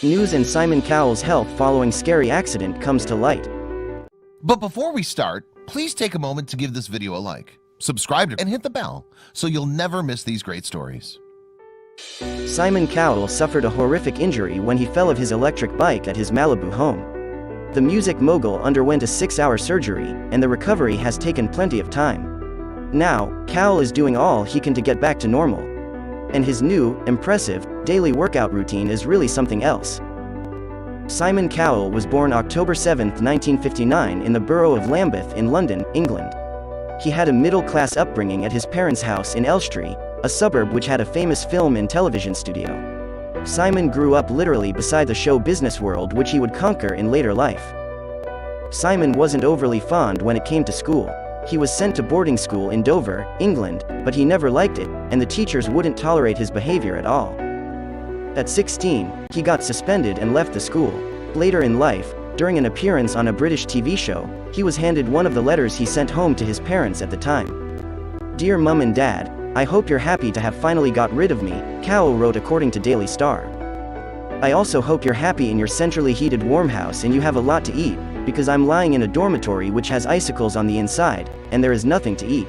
News and Simon Cowell's health following scary accident comes to light. But before we start, please take a moment to give this video a like, subscribe, and hit the bell so you'll never miss these great stories. Simon Cowell suffered a horrific injury when he fell off his electric bike at his Malibu home. The music mogul underwent a 6-hour surgery, and the recovery has taken plenty of time. Now, Cowell is doing all he can to get back to normal. And his new, impressive, daily workout routine is really something else. Simon Cowell was born October 7, 1959 in the borough of Lambeth in London, England. He had a middle-class upbringing at his parents' house in Elstree, a suburb which had a famous film and television studio. Simon grew up literally beside the show business world which he would conquer in later life. Simon wasn't overly fond when it came to school. He was sent to boarding school in Dover, England, but he never liked it, and the teachers wouldn't tolerate his behavior at all. At 16, he got suspended and left the school. Later in life, during an appearance on a British TV show, he was handed one of the letters he sent home to his parents at the time. "Dear Mum and Dad, I hope you're happy to have finally got rid of me," Cowell wrote according to Daily Star. "I also hope you're happy in your centrally heated warm house and you have a lot to eat, because I'm lying in a dormitory which has icicles on the inside, and there is nothing to eat.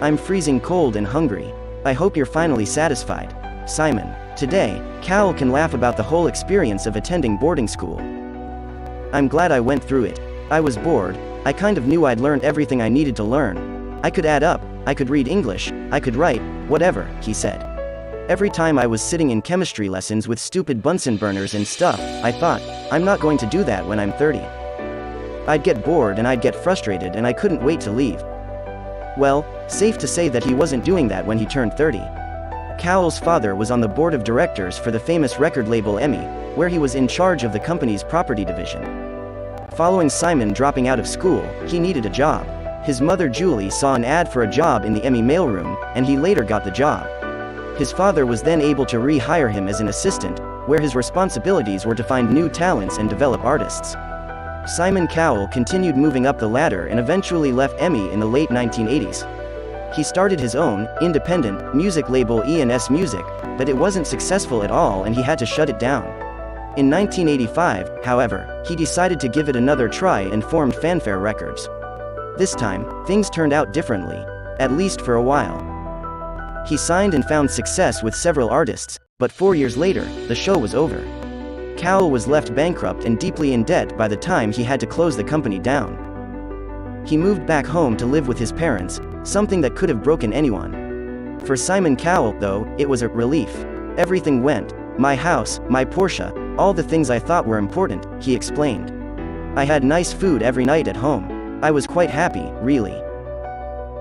I'm freezing cold and hungry. I hope you're finally satisfied. Simon." Today, Cowell can laugh about the whole experience of attending boarding school. "I'm glad I went through it. I was bored. I kind of knew I'd learned everything I needed to learn. I could add up, I could read English, I could write, whatever," he said. "Every time I was sitting in chemistry lessons with stupid Bunsen burners and stuff, I thought, I'm not going to do that when I'm 30. I'd get bored and I'd get frustrated and I couldn't wait to leave." Well, safe to say that he wasn't doing that when he turned 30. Cowell's father was on the board of directors for the famous record label EMI, where he was in charge of the company's property division. Following Simon dropping out of school, he needed a job. His mother Julie saw an ad for a job in the EMI mailroom, and he later got the job. His father was then able to re-hire him as an assistant, where his responsibilities were to find new talents and develop artists. Simon Cowell continued moving up the ladder and eventually left EMI in the late 1980s. He started his own, independent, music label E&S Music, but it wasn't successful at all and he had to shut it down. In 1985, however, he decided to give it another try and formed Fanfare Records. This time, things turned out differently, at least for a while. He signed and found success with several artists, but 4 years later, the show was over. Cowell was left bankrupt and deeply in debt by the time he had to close the company down. He moved back home to live with his parents, something that could have broken anyone. For Simon Cowell, though, it was a relief. "Everything went. My house, my Porsche, all the things I thought were important," he explained. "I had nice food every night at home. I was quite happy, really."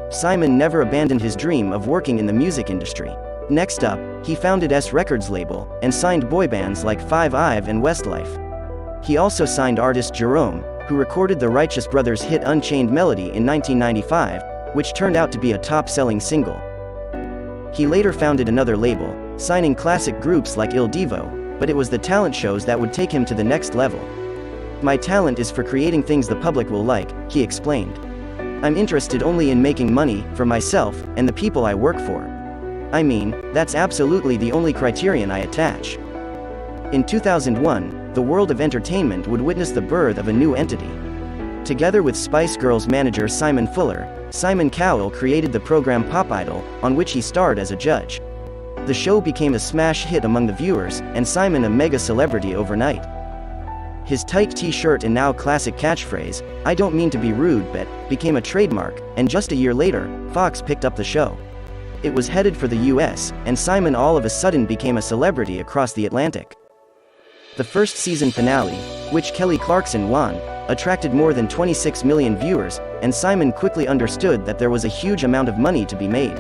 Simon never abandoned his dream of working in the music industry. Next up, he founded S Records label, and signed boy bands like Five Ive and Westlife. He also signed artist Jerome, who recorded the Righteous Brothers hit Unchained Melody in 1995, which turned out to be a top-selling single. He later founded another label, signing classic groups like Il Divo, but it was the talent shows that would take him to the next level. "My talent is for creating things the public will like," he explained. "I'm interested only in making money, for myself, and the people I work for. I mean, that's absolutely the only criterion I attach." In 2001, the world of entertainment would witness the birth of a new entity. Together with Spice Girls manager Simon Fuller, Simon Cowell created the program Pop Idol, on which he starred as a judge. The show became a smash hit among the viewers, and Simon a mega celebrity overnight. His tight t-shirt and now classic catchphrase, "I don't mean to be rude but," became a trademark, and just a year later, Fox picked up the show. It was headed for the US, and Simon all of a sudden became a celebrity across the Atlantic. The first season finale, which Kelly Clarkson won, attracted more than 26 million viewers, and Simon quickly understood that there was a huge amount of money to be made.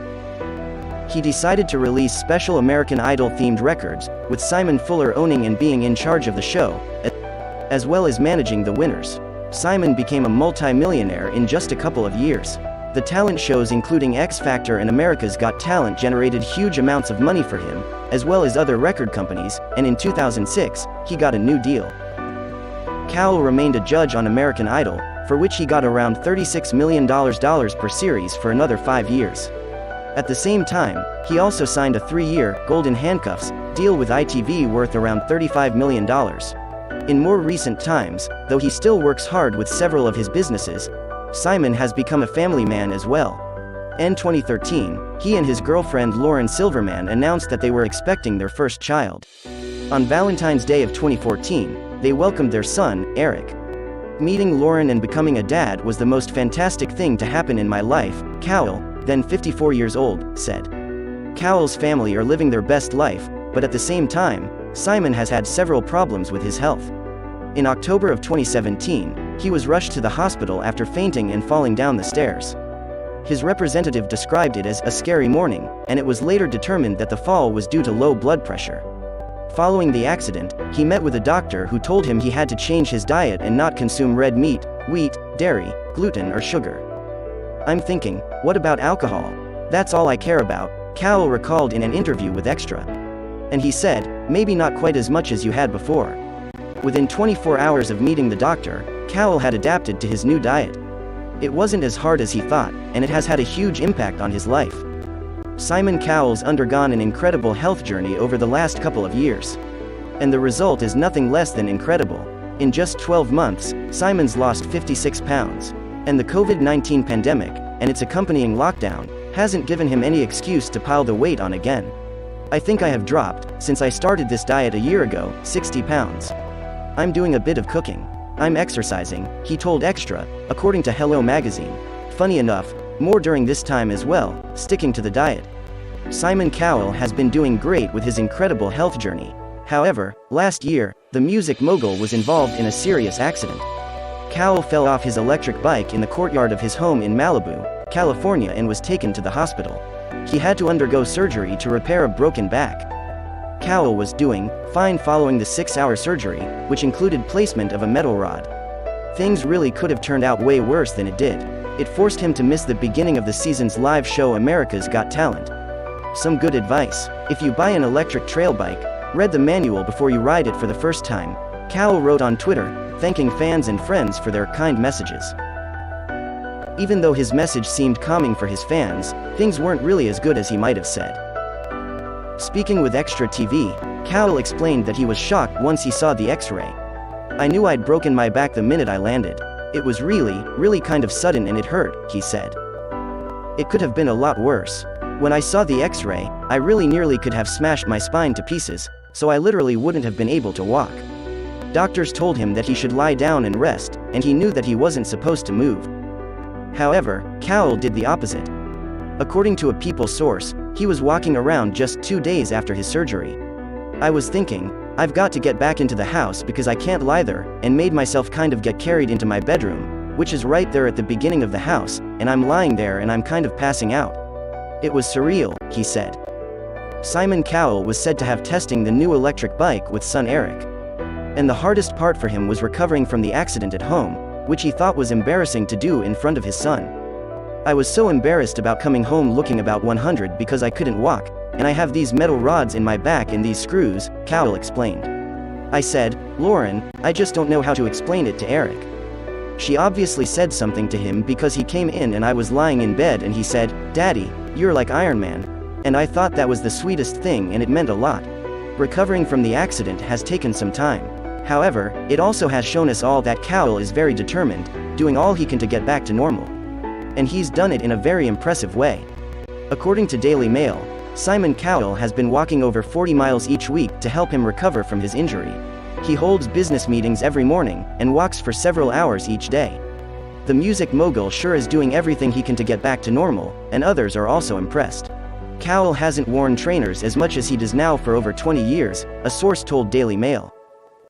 He decided to release special American Idol-themed records, with Simon Fuller owning and being in charge of the show, as well as managing the winners. Simon became a multi-millionaire in just a couple of years. The talent shows including X Factor and America's Got Talent generated huge amounts of money for him, as well as other record companies, and in 2006, he got a new deal. Cowell remained a judge on American Idol, for which he got around $36 million per series for another 5 years. At the same time, he also signed a 3-year, golden handcuffs, deal with ITV worth around $35 million. In more recent times, though he still works hard with several of his businesses, Simon has become a family man as well. In 2013, he and his girlfriend Lauren Silverman announced that they were expecting their first child. On Valentine's Day of 2014, they welcomed their son, Eric. Meeting Lauren and becoming a dad was the most fantastic thing to happen in my life, Cowell, then 54 years old, said. Cowell's family are living their best life, but at the same time, Simon has had several problems with his health. In October of 2017, he was rushed to the hospital after fainting and falling down the stairs. His representative described it as a scary morning, and it was later determined that the fall was due to low blood pressure. Following the accident, he met with a doctor who told him he had to change his diet and not consume red meat, wheat, dairy, gluten or sugar. I'm thinking, what about alcohol? That's all I care about, Cowell recalled in an interview with Extra. And he said, maybe not quite as much as you had before. Within 24 hours of meeting the doctor, Cowell had adapted to his new diet. It wasn't as hard as he thought, and it has had a huge impact on his life. Simon Cowell's undergone an incredible health journey over the last couple of years. And the result is nothing less than incredible. In just 12 months, Simon's lost 56 pounds. And the COVID-19 pandemic, and its accompanying lockdown, hasn't given him any excuse to pile the weight on again. I think I have dropped, since I started this diet a year ago, 60 pounds. I'm doing a bit of cooking. I'm exercising, he told Extra, according to Hello magazine. Funny enough, more during this time as well, sticking to the diet. Simon Cowell has been doing great with his incredible health journey. However, last year, the music mogul was involved in a serious accident. Cowell fell off his electric bike in the courtyard of his home in Malibu, California and was taken to the hospital. He had to undergo surgery to repair a broken back. Cowell was doing fine following the 6-hour surgery, which included placement of a metal rod. Things really could have turned out way worse than it did. It forced him to miss the beginning of the season's live show America's Got Talent. Some good advice: if you buy an electric trail bike, read the manual before you ride it for the first time, Cowell wrote on Twitter, thanking fans and friends for their kind messages. Even though his message seemed calming for his fans, things weren't really as good as he might have said. Speaking with Extra TV, Cowell explained that he was shocked once he saw the X-ray. I knew I'd broken my back the minute I landed. It was really kind of sudden and it hurt, he said. It could have been a lot worse. When I saw the X-ray, I really nearly could have smashed my spine to pieces, so I literally wouldn't have been able to walk. Doctors told him that he should lie down and rest, and he knew that he wasn't supposed to move. However, Cowell did the opposite. According to a People source, he was walking around just 2 days after his surgery. I was thinking, I've got to get back into the house because I can't lie there, and made myself kind of get carried into my bedroom, which is right there at the beginning of the house, and I'm lying there and I'm kind of passing out. It was surreal, he said. Simon Cowell was said to have testing the new electric bike with son Eric. And the hardest part for him was recovering from the accident at home, which he thought was embarrassing to do in front of his son. I was so embarrassed about coming home looking about 100 because I couldn't walk, and I have these metal rods in my back and these screws, Cowell explained. I said, Lauren, I just don't know how to explain it to Eric. She obviously said something to him because he came in and I was lying in bed and he said, Daddy, you're like Iron Man. And I thought that was the sweetest thing and it meant a lot. Recovering from the accident has taken some time. However, it also has shown us all that Cowell is very determined, doing all he can to get back to normal. And he's done it in a very impressive way. According to Daily Mail, Simon Cowell has been walking over 40 miles each week to help him recover from his injury. He holds business meetings every morning, and walks for several hours each day. The music mogul sure is doing everything he can to get back to normal, and others are also impressed. Cowell hasn't worn trainers as much as he does now for over 20 years, a source told Daily Mail.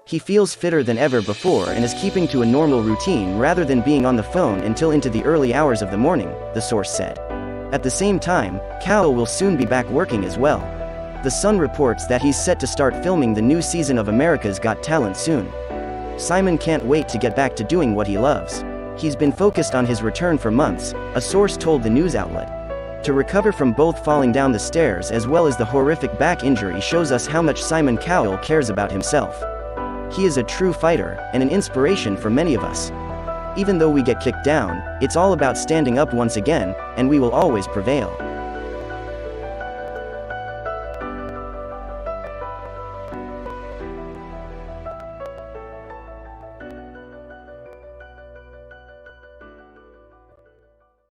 He feels fitter than ever before and is keeping to a normal routine rather than being on the phone until into the early hours of the morning, the source said. At the same time, Cowell will soon be back working as well. The Sun reports that he's set to start filming the new season of America's Got Talent soon. Simon can't wait to get back to doing what he loves. He's been focused on his return for months, a source told the news outlet. To recover from both falling down the stairs as well as the horrific back injury shows us how much Simon Cowell cares about himself. He is a true fighter, and an inspiration for many of us. Even though we get kicked down, it's all about standing up once again, and we will always prevail.